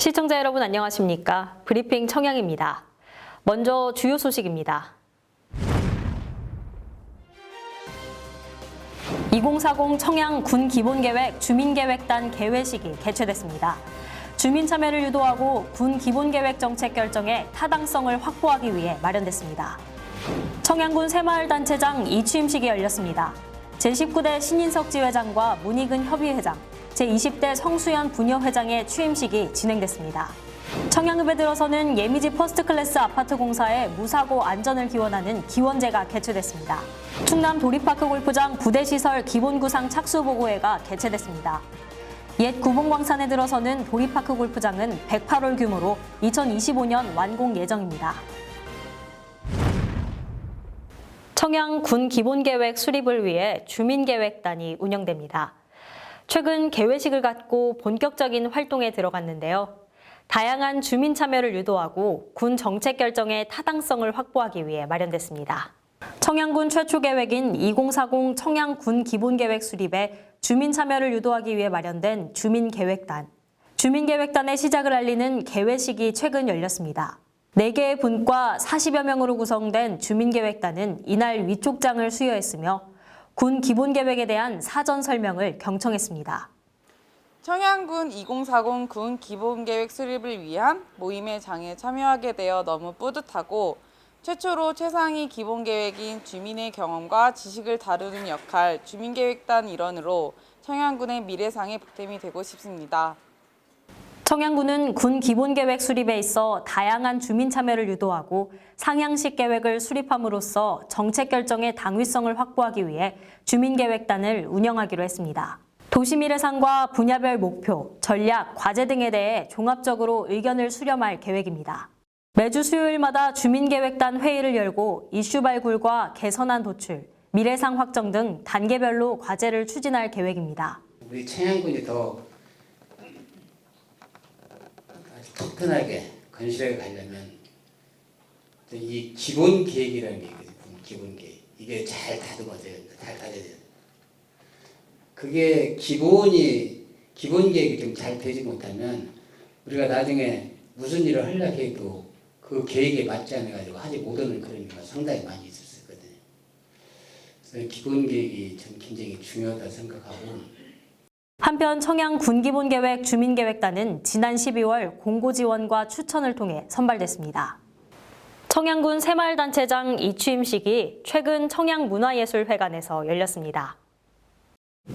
시청자 여러분 안녕하십니까? 브리핑 청양입니다. 먼저 주요 소식입니다. 2040 청양 군 기본계획 주민계획단 개회식이 개최됐습니다. 주민 참여를 유도하고 군 기본계획 정책 결정의 타당성을 확보하기 위해 마련됐습니다. 청양군 새마을단체장 이취임식이 열렸습니다. 제19대 신인석 지회장과 문희근 협의회장, 제20대 성수연 부녀회장의 취임식이 진행됐습니다. 청양읍에 들어서는 예미지 퍼스트클래스 아파트 공사의 무사고 안전을 기원하는 기원제가 개최됐습니다. 충남 도립파크 골프장 부대시설 기본구상 착수보고회가 개최됐습니다. 옛 구봉광산에 들어서는 도립파크 골프장은 108홀 규모로 2025년 완공 예정입니다. 청양 군 기본계획 수립을 위해 주민계획단이 운영됩니다. 최근 개회식을 갖고 본격적인 활동에 들어갔는데요. 다양한 주민 참여를 유도하고 군 정책 결정의 타당성을 확보하기 위해 마련됐습니다. 청양군 최초 계획인 2040 청양 군 기본계획 수립에 주민 참여를 유도하기 위해 마련된 주민계획단. 주민계획단의 시작을 알리는 개회식이 최근 열렸습니다. 4개의 분과 40여 명으로 구성된 주민계획단은 이날 위촉장을 수여했으며 군 기본계획에 대한 사전 설명을 경청했습니다. 청양군 2040 군 기본계획 수립을 위한 모임의 장에 참여하게 되어 너무 뿌듯하고 최초로 최상위 기본계획인 주민의 경험과 지식을 다루는 역할 주민계획단 일원으로 청양군의 미래상의 보탬이 되고 싶습니다. 청양군은 군 기본계획 수립에 있어 다양한 주민 참여를 유도하고 상향식 계획을 수립함으로써 정책 결정의 당위성을 확보하기 위해 주민계획단을 운영하기로 했습니다. 도시미래상과 분야별 목표, 전략, 과제 등에 대해 종합적으로 의견을 수렴할 계획입니다. 매주 수요일마다 주민계획단 회의를 열고 이슈 발굴과 개선안 도출, 미래상 확정 등 단계별로 과제를 추진할 계획입니다. 우리 청양군이 더 튼튼하게 건실하게 가려면 이 기본 계획이라는 게 있거든요. 기본 계획. 이게 잘 다듬어져야 돼요. 잘 다져야 돼요. 그게 기본 계획이 좀 잘 되지 못하면 우리가 나중에 무슨 일을 하려고 해도 그 계획에 맞지 않아가지고 하지 못하는 그런 경우가 상당히 많이 있을 수 있거든요. 그래서 기본 계획이 전 굉장히 중요하다고 생각하고 한편 청양 군기본계획 주민계획단은 지난 12월 공고 지원과 추천을 통해 선발됐습니다. 청양군 새마을단체장 이취임식이 최근 청양문화예술회관에서 열렸습니다.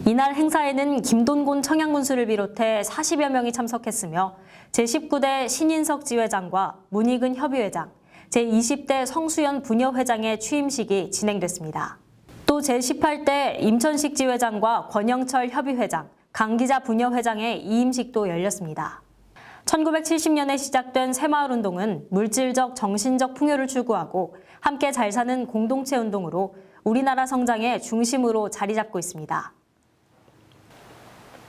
이날 행사에는 김돈곤 청양군수를 비롯해 40여 명이 참석했으며 제19대 신인석 지회장과 문희근 협의회장, 제20대 성수연 부녀회장의 취임식이 진행됐습니다. 또 제18대 임천식 지회장과 권영철 협의회장, 강기자 부녀회장의 이임식도 열렸습니다. 1970년에 시작된 새마을운동은 물질적, 정신적 풍요를 추구하고 함께 잘 사는 공동체 운동으로 우리나라 성장의 중심으로 자리 잡고 있습니다.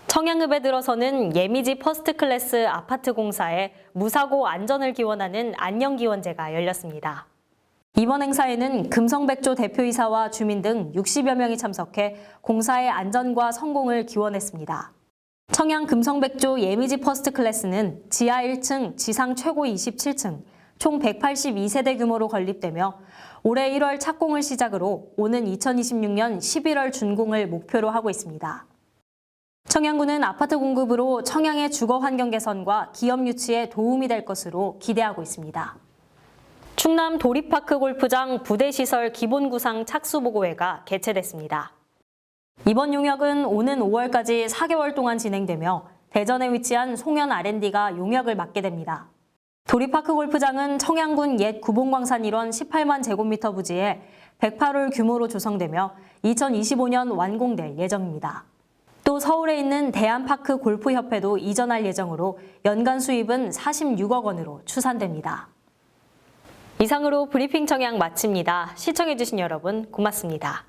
청양읍에 들어서는 예미지 퍼스트클래스 아파트 공사에 무사고 안전을 기원하는 안녕기원제가 열렸습니다. 이번 행사에는 금성백조 대표이사와 주민 등 60여 명이 참석해 공사의 안전과 성공을 기원했습니다. 청양 금성백조 예미지 퍼스트클래스는 지하 1층, 지상 최고 27층, 총 182세대 규모로 건립되며 올해 1월 착공을 시작으로 오는 2026년 11월 준공을 목표로 하고 있습니다. 청양군은 아파트 공급으로 청양의 주거 환경 개선과 기업 유치에 도움이 될 것으로 기대하고 있습니다. 충남 도립파크 골프장 부대시설 기본구상 착수보고회가 개최됐습니다. 이번 용역은 오는 5월까지 4개월 동안 진행되며 대전에 위치한 송현 R&D가 용역을 맡게 됩니다. 도립파크 골프장은 청양군 옛 구봉광산 일원 18만 제곱미터 부지에 108홀 규모로 조성되며 2025년 완공될 예정입니다. 또 서울에 있는 대한파크 골프협회도 이전할 예정으로 연간 수입은 46억 원으로 추산됩니다. 이상으로 브리핑 청양 마칩니다. 시청해주신 여러분 고맙습니다.